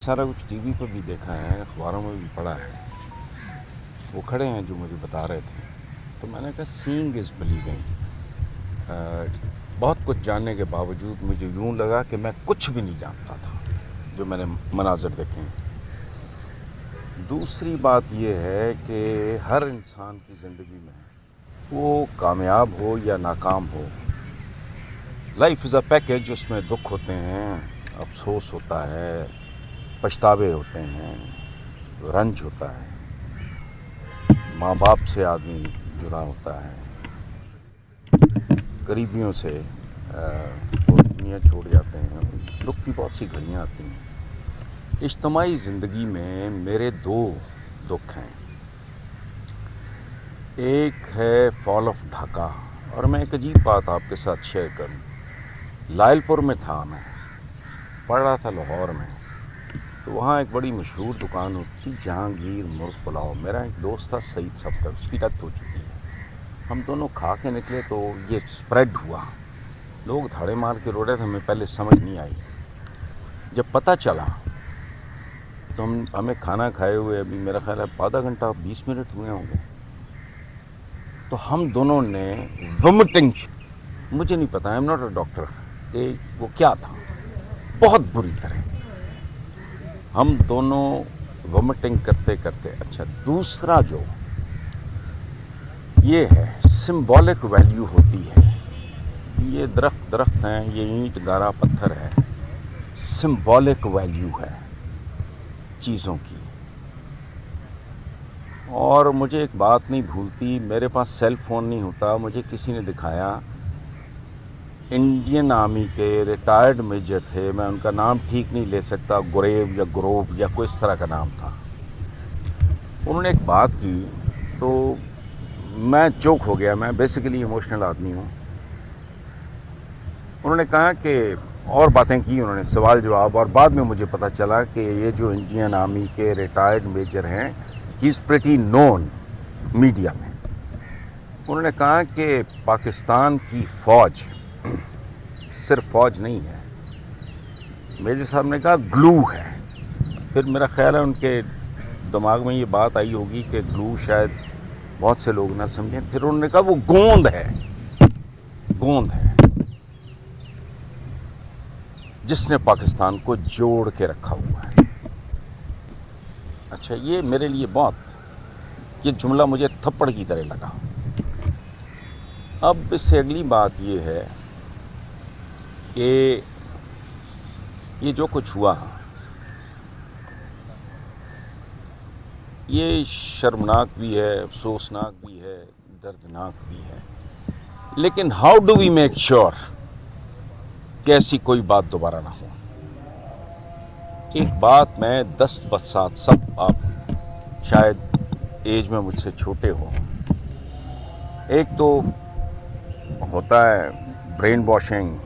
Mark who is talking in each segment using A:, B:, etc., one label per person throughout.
A: सारा कुछ टीवी पर भी देखा है, अखबारों में भी पढ़ा है। वो खड़े हैं जो मुझे बता रहे थे, तो मैंने कहा सीइंग इज़ बिलीविंग। बहुत कुछ जानने के बावजूद मुझे यूँ लगा कि मैं कुछ भी नहीं जानता था जो मैंने मनाज़र देखे। दूसरी बात ये है कि हर इंसान की ज़िंदगी में वो कामयाब हो या नाकाम हो, लाइफ इज़ अ पैकेज। उसमें दुख होते हैं, अफसोस होता है, पछतावे होते हैं, रंज होता है, माँ बाप से आदमी जुदा होता है, करीबियों से वो दुनिया छोड़ जाते हैं, दुख की बहुत सी घड़ियाँ आती हैं। इज्तिमाई ज़िंदगी में मेरे दो दुख हैं। एक है फॉल ऑफ ढाका, और मैं एक अजीब बात आपके साथ शेयर करूं। लायलपुर में था, मैं पढ़ रहा था लाहौर में, तो वहाँ एक बड़ी मशहूर दुकान होती थी, जहांगीर मुर्ग पुलाव। मेरा एक दोस्त था सईद सफ्तर, उसकी डेथ हो चुकी है। हम दोनों खा के निकले तो ये स्प्रेड हुआ, लोग धाड़े मार के रो रहे थे। हमें पहले समझ नहीं आई, जब पता चला तो हमें खाना खाए हुए अभी मेरा ख्याल है आधा घंटा 20 मिनट हुए होंगे, तो हम दोनों ने वोमिटिंग, मुझे नहीं पता, I am not a doctor, कि वो क्या था, बहुत बुरी तरह हम दोनों वोमिटिंग करते करते। अच्छा, दूसरा जो ये है, सिंबॉलिक वैल्यू होती है। ये दरख्त हैं, ये ईंट गारा पत्थर है, सिंबॉलिक वैल्यू है चीज़ों की। और मुझे एक बात नहीं भूलती, मेरे पास सेल फ़ोन नहीं होता, मुझे किसी ने दिखाया, इंडियन आर्मी के रिटायर्ड मेजर थे, मैं उनका नाम ठीक नहीं ले सकता, गुरेव या गुरोव या कोई इस तरह का नाम था। उन्होंने एक बात की तो मैं चौंक हो गया, मैं बेसिकली इमोशनल आदमी हूँ। उन्होंने कहा कि, और बातें की उन्होंने, सवाल जवाब, और बाद में मुझे पता चला कि ये जो इंडियन आर्मी के रिटायर्ड मेजर हैं, he is pretty known media में। उन्होंने कहा कि पाकिस्तान की फ़ौज सिर्फ फ़ौज नहीं है, मेजर साहब ने कहा ग्लू है। फिर मेरा ख्याल है उनके दिमाग में ये बात आई होगी कि ग्लू शायद बहुत से लोग ना समझें। फिर उन्होंने कहा वो गोंद है, गोंद है जिसने पाकिस्तान को जोड़ के रखा हुआ है। अच्छा, ये मेरे लिए बहुत, ये जुमला मुझे थप्पड़ की तरह लगा। अब इससे अगली बात ये है कि ये जो कुछ हुआ, ये शर्मनाक भी है, अफसोसनाक भी है, दर्दनाक भी है, लेकिन how do we make sure कि ऐसी कोई बात दोबारा ना हो। एक बात मैं 10 साथ, सब आप शायद एज में मुझसे छोटे हो, एक तो होता है ब्रेन वॉशिंग,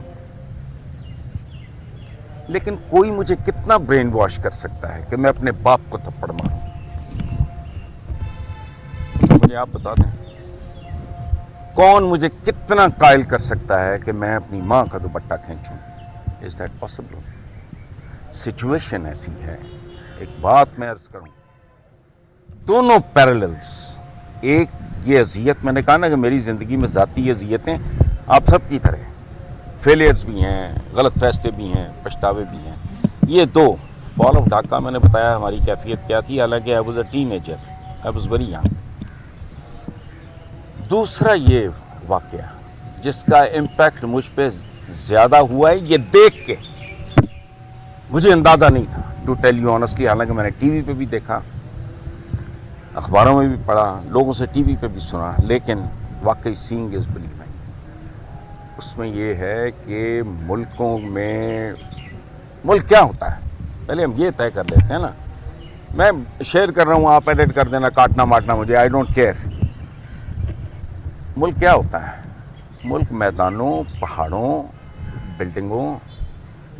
A: लेकिन कोई मुझे कितना ब्रेन वॉश कर सकता है कि मैं अपने बाप को थप्पड़ मारूं? मुझे आप बता दें, कौन मुझे कितना कायल कर सकता है कि मैं अपनी माँ का दुपट्टा खींचूं? Is that possible? सिचुएशन ऐसी है। एक बात मैं अर्ज करूं, दोनों पैरेलल्स। एक ये अजियत, मैंने कहा ना कि मेरी ज़िंदगी में ज़ाती अजियतें आप सब की तरह, फेलियर्स भी हैं, गलत फैसले भी हैं, पछतावे भी हैं। ये दो, फॉल ऑफ ढाका, मैंने बताया हमारी कैफियत क्या थी, हालांकि I was a teenager, I was very young. दूसरा ये वाक़या जिसका इम्पैक्ट मुझ पे ज़्यादा हुआ है, ये देख के मुझे अंदाज़ा नहीं था, टू टेल यू ऑनेस्टली। हालांकि मैंने टीवी पे भी देखा, अखबारों में भी पढ़ा, लोगों से टीवी पे भी सुना, लेकिन वाकई सीइंग इज़ बिलीविंग। उसमें ये है कि मुल्कों में, मुल्क क्या होता है पहले हम ये तय कर लेते हैं ना। मैं शेयर कर रहा हूँ, आप एडिट कर देना, काटना माटना मुझे, आई डोंट केयर। मुल्क क्या होता है? मुल्क मैदानों, पहाड़ों, बिल्डिंगों,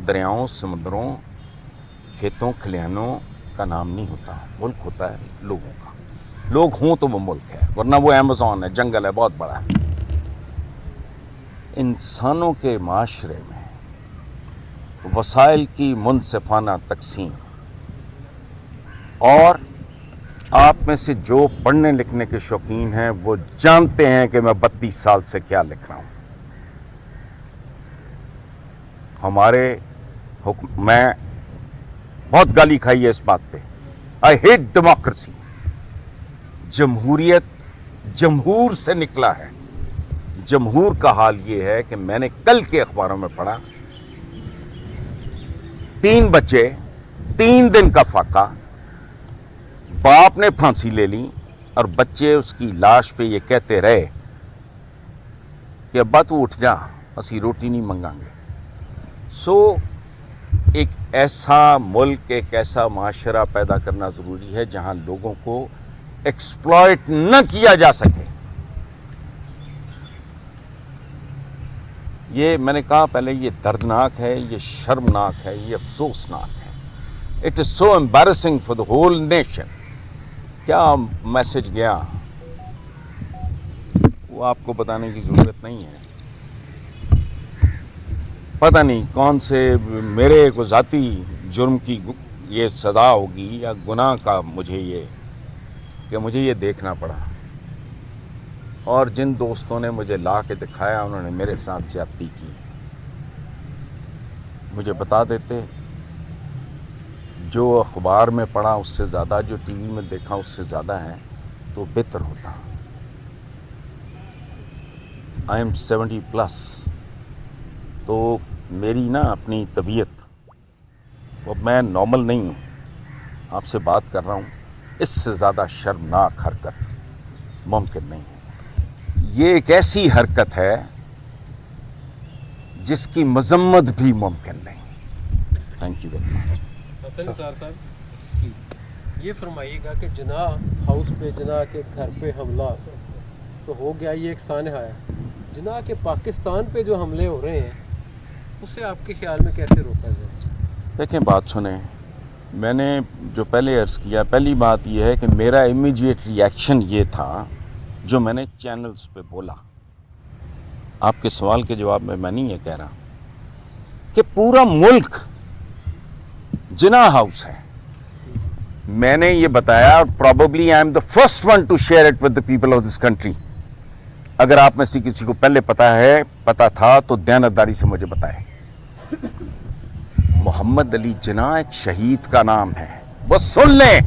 A: दरियाओं, समुद्रों, खेतों, खलिहानों का नाम नहीं होता। मुल्क होता है लोगों का। लोग हों तो वो मुल्क है, वरना वो अमेज़न है, जंगल है, बहुत बड़ा है। इंसानों के माशरे में वसाइल की मुनसिफाना तकसीम اور آپ میں سے جو پڑھنے لکھنے کے شوقین ہیں وہ جانتے ہیں کہ میں 32 سال سے کیا لکھ رہا ہوں. ہمارے میں بہت گالی کھائی ہے اس بات پہ. I hate democracy. جمہوریت جمہور سے نکلا ہے. جمہور کا حال یہ ہے کہ میں نے کل کے اخباروں میں پڑھا 3 بچے 3 دن کا فاقہ. باپ نے پھانسی لے لی اور بچے اس کی لاش پہ یہ کہتے رہے کہ ابا تو اٹھ جا اسی روٹی نہیں منگاں گے. ایک ایسا ملک ایک ایسا معاشرہ پیدا کرنا ضروری ہے جہاں لوگوں کو ایکسپلائٹ نہ کیا جا سکے. یہ میں نے کہا پہلے یہ دردناک ہے, یہ شرمناک ہے, یہ افسوسناک ہے. It is so embarrassing for the whole nation. کیا میسج گیا وہ آپ کو بتانے کی ضرورت نہیں ہے. پتہ نہیں کون سے میرے کو ذاتی جرم کی یہ سزا ہوگی یا گناہ کا مجھے یہ دیکھنا پڑا. اور جن دوستوں نے مجھے لا کے دکھایا انہوں نے میرے ساتھ زیادتی کی. مجھے بتا دیتے جو اخبار میں پڑھا اس سے زیادہ, جو ٹی وی میں دیکھا اس سے زیادہ ہے تو بہتر ہوتا. I am 70+. تو میری نا اپنی طبیعت, اب میں نارمل نہیں ہوں, آپ سے بات کر رہا ہوں, اس سے زیادہ شرمناک حرکت ممکن نہیں ہے. یہ ایک ایسی حرکت ہے جس کی مذمت بھی ممکن نہیں. Thank you very much.
B: Hassan Nisar صاحب یہ فرمائیے گا کہ جناح ہاؤس پہ, جناح کے گھر پہ حملہ تو ہو گیا, یہ ایک سانحہ ہے. جناح کے پاکستان پہ جو حملے ہو رہے ہیں اسے آپ کے خیال میں کیسے روکا جائے؟
A: دیکھیں بات سنیں, میں نے جو پہلے عرض کیا, پہلی بات یہ ہے کہ میرا امیجیٹ ری ایکشن یہ تھا جو میں نے چینلز پہ بولا. آپ کے سوال کے جواب میں نہیں یہ کہہ رہا کہ پورا ملک جناح ہاؤس ہے. میں نے یہ بتایا, اور probably I am the first one to share it with the people of this country. اگر آپ میں سے کسی کو پہلے پتا تھا تو دیانتداری سے مجھے بتائے. محمد علی جناح ایک شہید کا نام ہے, بس سن لیں.